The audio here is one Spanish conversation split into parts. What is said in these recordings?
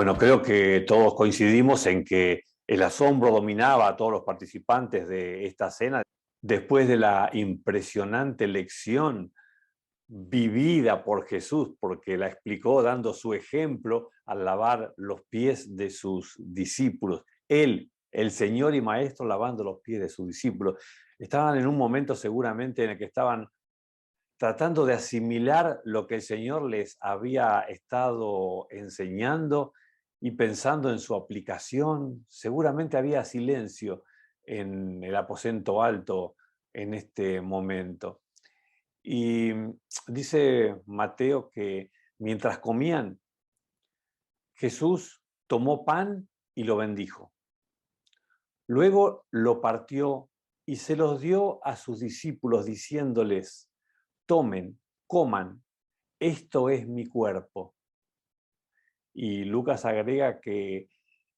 Bueno, creo que todos coincidimos en que el asombro dominaba a todos los participantes de esta cena después de la impresionante lección vivida por Jesús, porque la explicó dando su ejemplo al lavar los pies de sus discípulos. Él, el Señor y Maestro, lavando los pies de sus discípulos. Estaban en un momento seguramente en el que estaban tratando de asimilar lo que el Señor les había estado enseñando y pensando en su aplicación. Seguramente había silencio en el aposento alto en este momento. Y dice Mateo que mientras comían, Jesús tomó pan y lo bendijo. Luego lo partió y se los dio a sus discípulos diciéndoles: tomen, coman, esto es mi cuerpo. Y Lucas agrega que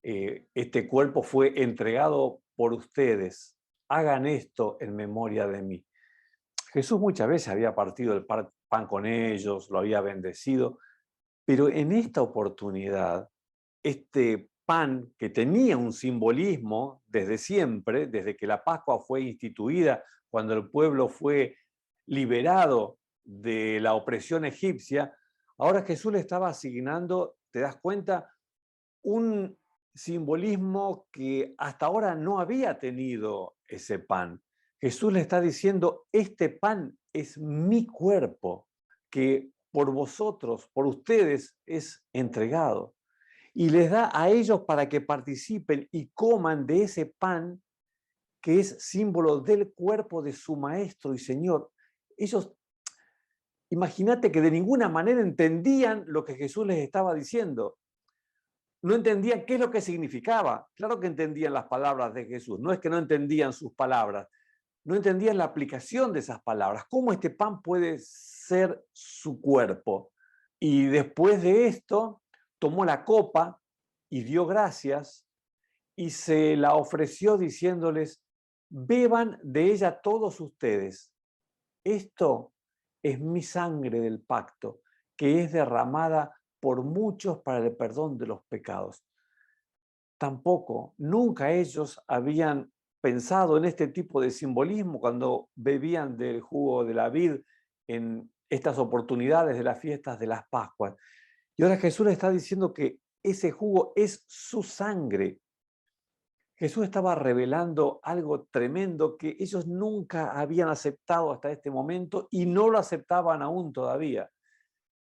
este cuerpo fue entregado por ustedes. Hagan esto en memoria de mí. Jesús muchas veces había partido el pan con ellos, lo había bendecido, pero en esta oportunidad, este pan que tenía un simbolismo desde siempre, desde que la Pascua fue instituida, cuando el pueblo fue liberado de la opresión egipcia, ahora Jesús le estaba asignando, ¿te das cuenta?, un simbolismo que hasta ahora no había tenido ese pan. Jesús le está diciendo: este pan es mi cuerpo, que por vosotros, por ustedes, es entregado. Y les da a ellos para que participen y coman de ese pan que es símbolo del cuerpo de su Maestro y Señor. Ellos, imagínate que de ninguna manera entendían lo que Jesús les estaba diciendo. No entendían qué es lo que significaba. Claro que entendían las palabras de Jesús, no es que no entendían sus palabras, no entendían la aplicación de esas palabras, cómo este pan puede ser su cuerpo. Y después de esto, tomó la copa y dio gracias y se la ofreció diciéndoles: beban de ella todos ustedes. Esto es mi sangre del pacto, que es derramada por muchos para el perdón de los pecados. Tampoco, nunca ellos habían pensado en este tipo de simbolismo cuando bebían del jugo de la vid en estas oportunidades de las fiestas de las Pascuas. Y ahora Jesús les está diciendo que ese jugo es su sangre. Jesús estaba revelando algo tremendo que ellos nunca habían aceptado hasta este momento y no lo aceptaban aún todavía,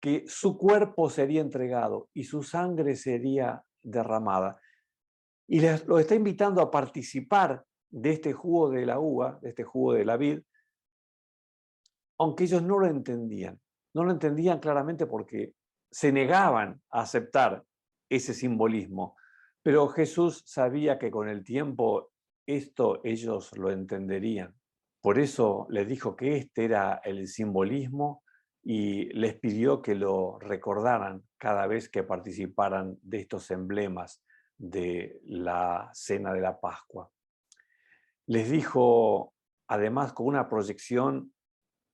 que su cuerpo sería entregado y su sangre sería derramada. Y los está invitando a participar de este jugo de la uva, de este jugo de la vid, aunque ellos no lo entendían. No lo entendían claramente porque se negaban a aceptar ese simbolismo. Pero Jesús sabía que con el tiempo esto ellos lo entenderían. Por eso les dijo que este era el simbolismo y les pidió que lo recordaran cada vez que participaran de estos emblemas de la cena de la Pascua. Les dijo, además, con una proyección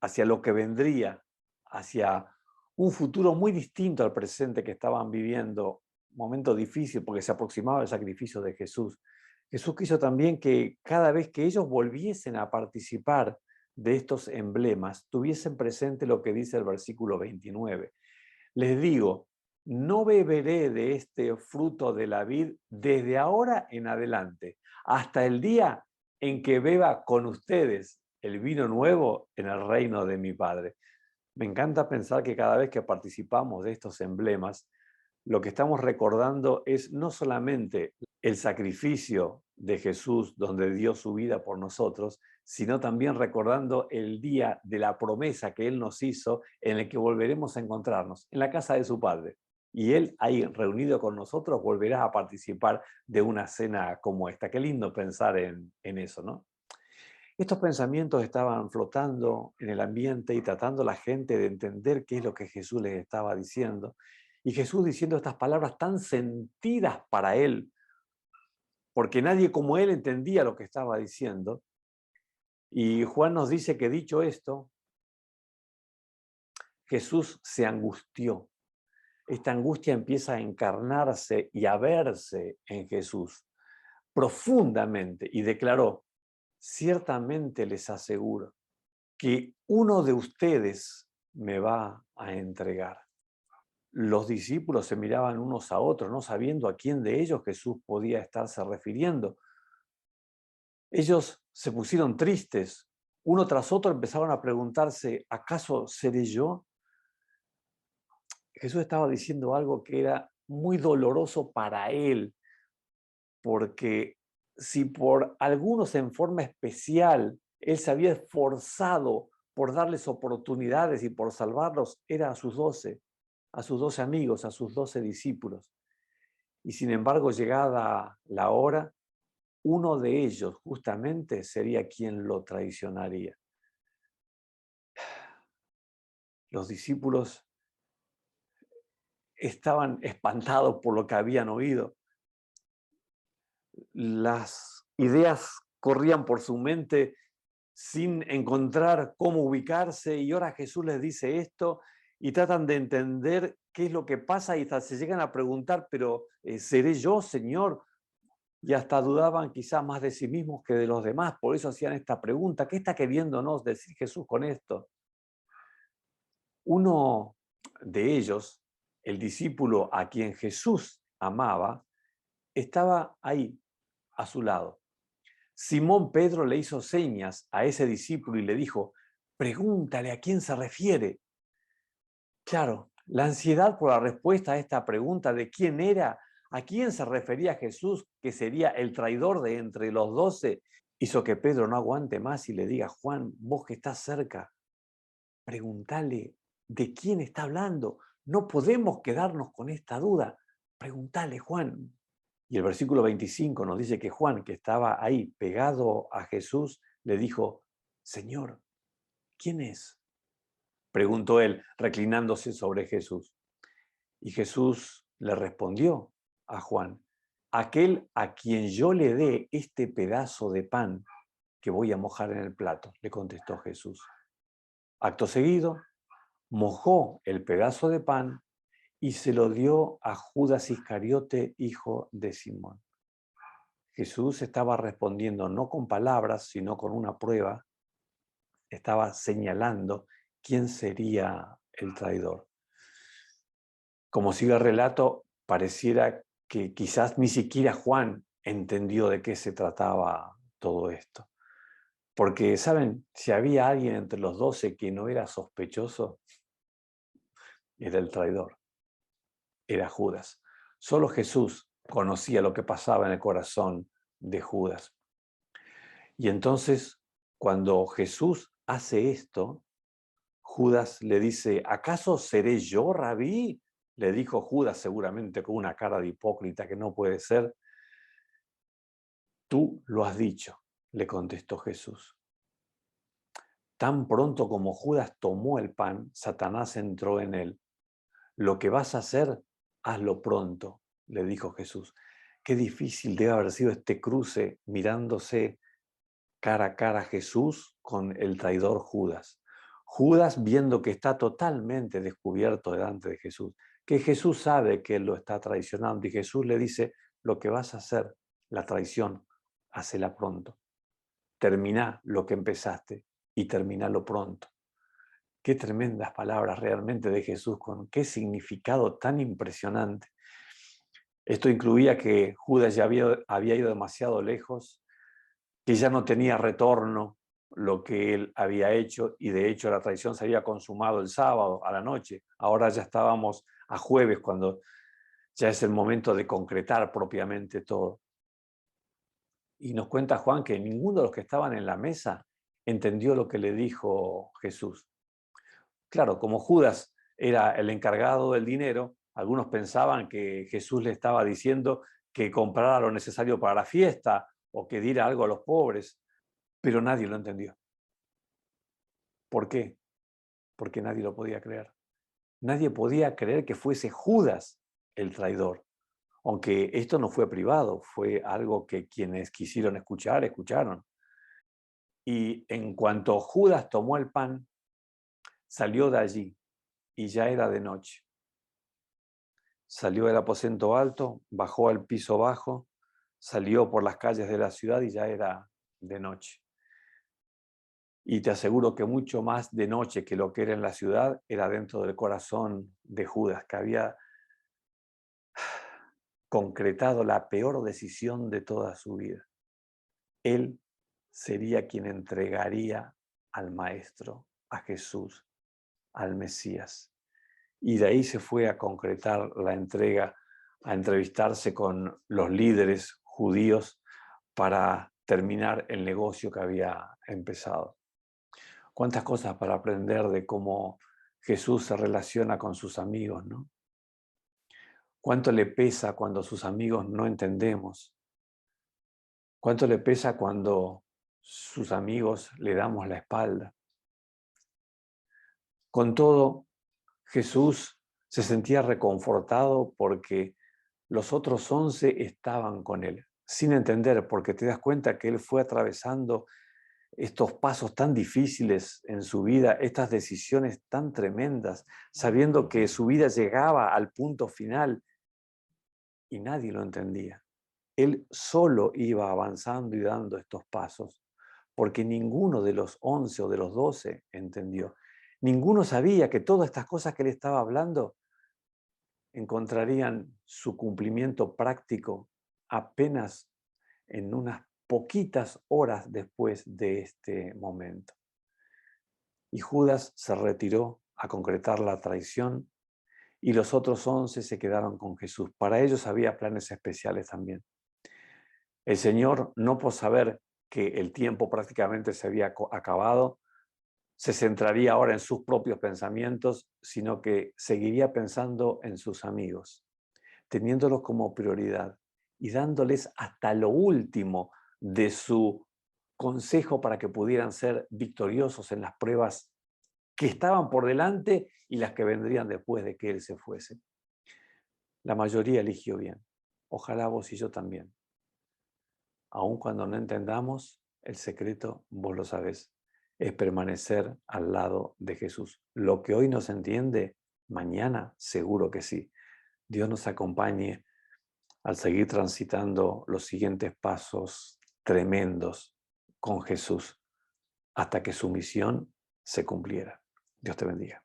hacia lo que vendría, hacia un futuro muy distinto al presente que estaban viviendo, un momento difícil porque se aproximaba el sacrificio de Jesús. Jesús quiso también que cada vez que ellos volviesen a participar de estos emblemas, tuviesen presente lo que dice el versículo 29. Les digo, no beberé de este fruto de la vid desde ahora en adelante, hasta el día en que beba con ustedes el vino nuevo en el reino de mi Padre. Me encanta pensar que cada vez que participamos de estos emblemas, lo que estamos recordando es no solamente el sacrificio de Jesús donde dio su vida por nosotros, sino también recordando el día de la promesa que Él nos hizo en el que volveremos a encontrarnos en la casa de su Padre. Y Él, ahí reunido con nosotros, volverá a participar de una cena como esta. Qué lindo pensar en eso, ¿no? Estos pensamientos estaban flotando en el ambiente y tratando a la gente de entender qué es lo que Jesús les estaba diciendo. Y Jesús diciendo estas palabras tan sentidas para Él, porque nadie como Él entendía lo que estaba diciendo. Y Juan nos dice que dicho esto, Jesús se angustió. esta angustia empieza a encarnarse y a verse en Jesús profundamente y declaró: ciertamente les aseguro que uno de ustedes me va a entregar. Los discípulos se miraban unos a otros, no sabiendo a quién de ellos Jesús podía estarse refiriendo. Ellos se pusieron tristes. Uno tras otro empezaron a preguntarse: ¿acaso seré yo? Jesús estaba diciendo algo que era muy doloroso para él, porque si por algunos en forma especial él se había esforzado por darles oportunidades y por salvarlos, era a sus 12 amigos, a sus 12 discípulos. Y sin embargo, llegada la hora, uno de ellos justamente sería quien lo traicionaría. Los discípulos estaban espantados por lo que habían oído. Las ideas corrían por su mente sin encontrar cómo ubicarse, y ahora Jesús les dice esto y tratan de entender qué es lo que pasa y hasta se llegan a preguntar: pero ¿seré yo, Señor? Y hasta dudaban quizás más de sí mismos que de los demás, por eso hacían esta pregunta: ¿qué está queriéndonos decir Jesús con esto? Uno de ellos, el discípulo a quien Jesús amaba, estaba ahí, a su lado. Simón Pedro le hizo señas a ese discípulo y le dijo: pregúntale a quién se refiere. Claro, la ansiedad por la respuesta a esta pregunta de quién era, a quién se refería Jesús, que sería el traidor de entre los 12, hizo que Pedro no aguante más y le diga: Juan, vos que estás cerca, preguntale de quién está hablando. No podemos quedarnos con esta duda. Preguntale, Juan. Y el versículo 25 nos dice que Juan, que estaba ahí pegado a Jesús, le dijo: Señor, ¿quién es? Preguntó él, reclinándose sobre Jesús. Y Jesús le respondió a Juan: aquel a quien yo le dé este pedazo de pan que voy a mojar en el plato, le contestó Jesús. Acto seguido, mojó el pedazo de pan y se lo dio a Judas Iscariote, hijo de Simón. Jesús estaba respondiendo no con palabras, sino con una prueba. Estaba señalando quién sería el traidor. Como sigue el relato, pareciera que quizás ni siquiera Juan entendió de qué se trataba todo esto. Porque, ¿saben? Si había alguien entre los 12 que no era sospechoso, era el traidor, era Judas. Solo Jesús conocía lo que pasaba en el corazón de Judas. Y entonces, cuando Jesús hace esto, Judas le dice: ¿acaso seré yo, Rabí? Le dijo Judas, seguramente con una cara de hipócrita que no puede ser. Tú lo has dicho, le contestó Jesús. Tan pronto como Judas tomó el pan, Satanás entró en él. Lo que vas a hacer, hazlo pronto, le dijo Jesús. Qué difícil debe haber sido este cruce mirándose cara a cara Jesús con el traidor Judas. Judas viendo que está totalmente descubierto delante de Jesús, que Jesús sabe que él lo está traicionando y Jesús le dice: lo que vas a hacer, la traición, hacela pronto. Termina lo que empezaste y terminalo pronto. Qué tremendas palabras realmente de Jesús, con qué significado tan impresionante. Esto incluía que Judas ya había ido demasiado lejos, que ya no tenía retorno lo que él había hecho, y de hecho la traición se había consumado el sábado a la noche. Ahora ya estábamos a jueves, cuando ya es el momento de concretar propiamente todo. Y nos cuenta Juan que ninguno de los que estaban en la mesa entendió lo que le dijo Jesús. Claro, como Judas era el encargado del dinero, algunos pensaban que Jesús le estaba diciendo que comprara lo necesario para la fiesta o que diera algo a los pobres, pero nadie lo entendió. ¿Por qué? Porque nadie lo podía creer. Nadie podía creer que fuese Judas el traidor, aunque esto no fue privado, fue algo que quienes quisieron escuchar, escucharon. Y en cuanto Judas tomó el pan, salió de allí y ya era de noche. salió del aposento alto, bajó al piso bajo, salió por las calles de la ciudad y ya era de noche. Y te aseguro que mucho más de noche que lo que era en la ciudad era dentro del corazón de Judas, que había concretado la peor decisión de toda su vida. Él sería quien entregaría al Maestro, a Jesús, al Mesías. Y de ahí se fue a concretar la entrega, a entrevistarse con los líderes judíos para terminar el negocio que había empezado. Cuántas cosas para aprender de cómo Jesús se relaciona con sus amigos, ¿no? Cuánto le pesa cuando sus amigos no entendemos. Cuánto le pesa cuando sus amigos le damos la espalda. Con todo, Jesús se sentía reconfortado porque los otros 11 estaban con él, sin entender, porque te das cuenta que él fue atravesando estos pasos tan difíciles en su vida, estas decisiones tan tremendas, sabiendo que su vida llegaba al punto final y nadie lo entendía. Él solo iba avanzando y dando estos pasos, porque ninguno de los 11 o de los 12 entendió. Ninguno sabía que todas estas cosas que él estaba hablando encontrarían su cumplimiento práctico apenas en unas poquitas horas después de este momento. Y Judas se retiró a concretar la traición y los otros 11 se quedaron con Jesús. Para ellos había planes especiales también. El Señor, no por saber que el tiempo prácticamente se había acabado, se centraría ahora en sus propios pensamientos, sino que seguiría pensando en sus amigos, teniéndolos como prioridad y dándoles hasta lo último de su consejo para que pudieran ser victoriosos en las pruebas que estaban por delante y las que vendrían después de que Él se fuese. La mayoría eligió bien. Ojalá vos y yo también. Aun cuando no entendamos, el secreto, vos lo sabés, es permanecer al lado de Jesús. Lo que hoy no se entiende, mañana seguro que sí. Dios nos acompañe al seguir transitando los siguientes pasos tremendos con Jesús hasta que su misión se cumpliera. Dios te bendiga.